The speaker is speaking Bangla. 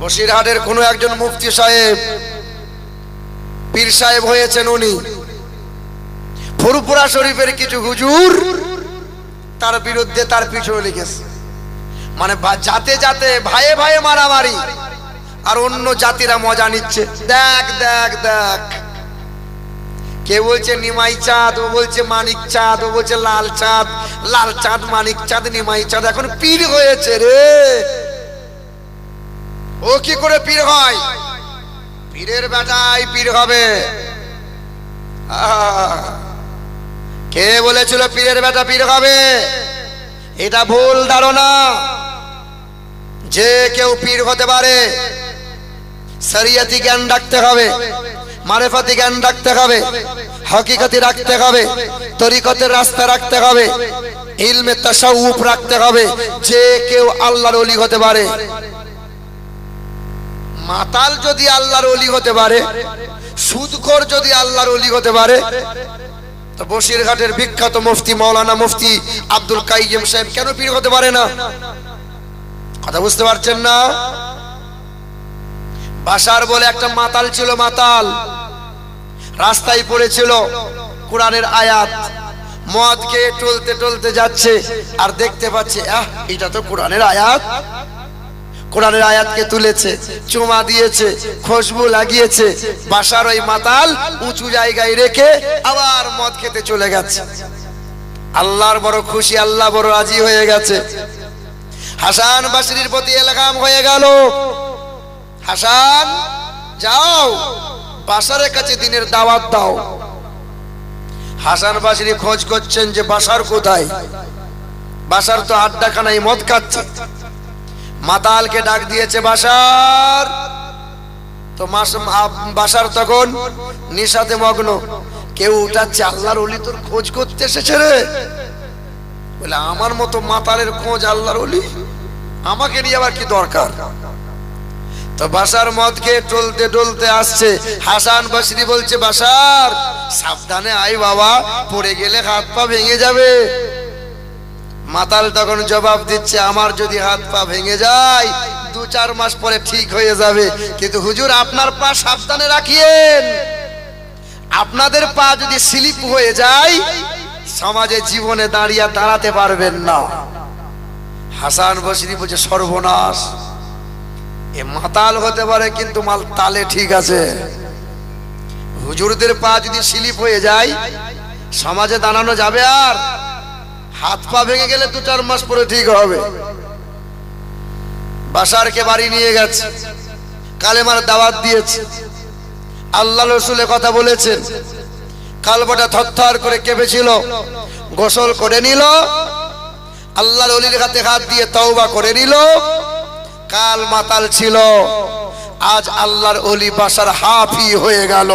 বসিরহাটের কোনো একজন মুফতি সাহেব, পীর সাহেব হয়েছেন উনি। ফুরপুরা শরীফের কিছু হুজুর তার বিরুদ্ধে তার পিছনে লিখেছে, মানে জাতে জাতে ভাইয়ে ভাইয়ে মারামারি, আর অন্য জাতিরা মজা নিচ্ছে। দেখ দেখ দেখ, কে বলছে নিমাই চাঁদ, ও বলছে মানিক চাঁদ, ও বলছে লাল চাঁদ, লাল চাঁদ মানিক চাঁদ নিমাই চাঁদ এখন পীর হয়েছে রে। ও কি করে পীর হয়? পীরের বেটাই পীর হবে। কে বলেছিল পীরের বেটা পীর হবে? এটা ভুল ধারণা। যে কেউ পীর হতে পারে, শরিয়তি জ্ঞান রাখতে হবে, মারেফাতি জ্ঞান রাখতে হবে, হকিকতি রাখতে হবে, তরিকতের রাস্তা রাখতে হবে, ইলমে তাসাউফ রাখতে হবে। যে কেউ আল্লাহর ওলি হতে পারে। মাতাল যদি আল্লাহর ওলি হতে পারে, সুদখোর যদি আল্লাহর ওলি হতে পারে, তো বসিরঘাটের বিখ্যাত মুফতি মাওলানা মুফতি আব্দুল কাইয়্যিম সাহেব কেন পীর হতে পারে না? কথা বুঝতে পারছেন না? বাশার বলে একটা মাতাল ছিল, মাতাল রাস্তায় পড়েছিল কোরআনের আয়াত, মদ খেয়ে টলতে টলতে যাচ্ছে, আর দেখতে পাচ্ছে এটা তো কোরআনের আয়াত। কোরআনের আয়াতকে তুলেছে, চুমা দিয়েছে, খুশবু লাগিয়েছে। বাশার ওই মাতাল উঁচু জায়গায় রেখে আবার মদ খেতে চলে গেছে। আল্লাহর বড় খুশি, আল্লাহ বড় রাজি হয়ে গেছে। হাসান বসরির প্রতি ইলহাম হয়ে গেল, হাসান যাও বাশারের কাছে দিনের দাওয়াত দাও। হাসান বসরি খোঁজ করছেন যে বাশার কোথায়। বাশার তো আড্ডাখানায় মদ খাচ্ছে। মাতালকে ডাক দিয়েছে বাশার, তো বাশার তখন নিশাতে মগ্ন। কেউ উঠাচ্ছে, আল্লাহর ওলি তোর খোঁজ করতে এসেছে রে। বলে আমার মতো মাতালের খোঁজ আল্লাহর ওলি, আমাকে নিয়ে আবার কি দরকার? তো বাশার মদ খেয়ে টলতে টলতে আসছে। হাসান বসরি বলছে বাশার সাবধানে আয় বাবা, পড়ে গেলে হাত পা ভেঙে যাবে। মাতাল তখন জবাব দিচ্ছে, আমার যদি হাত পা ভেঙে যায় 2-4 মাস পরে ঠিক হয়ে যাবে, কিন্তু হুজুর আপনার পা সাবধানে রাখিয়েন, আপনাদের পা যদি স্লিপ হয়ে যায় সমাজে জীবনে দাঁড়াতে পারবেন না। হাসান বসরি বলছে সর্বনাশ, এ মাতাল হতে পারে কিন্তু মাল তালে ঠিক আছে। হুজুরদের পা যদি স্লিপ হয়ে যায় সমাজে দাঁড়ানো যাবে? আর হাত পা ভেঙে গেলে 2-4 মাস পরে ঠিক হবে। বাশারকে বাড়ি নিয়ে গেছে, কালেমার দাওয়াত দিয়েছে, আল্লাহ রসুলের কথা বলেছেন। কালবাটা থরথর করে কেঁপেছিল, গোসল করে নিল, আল্লাহর ওলির হাতে হাত দিয়ে তওবা করে নিল। কাল মাতাল ছিল, আজ আল্লাহর ওলি বাশার হাফি হয়ে গেল।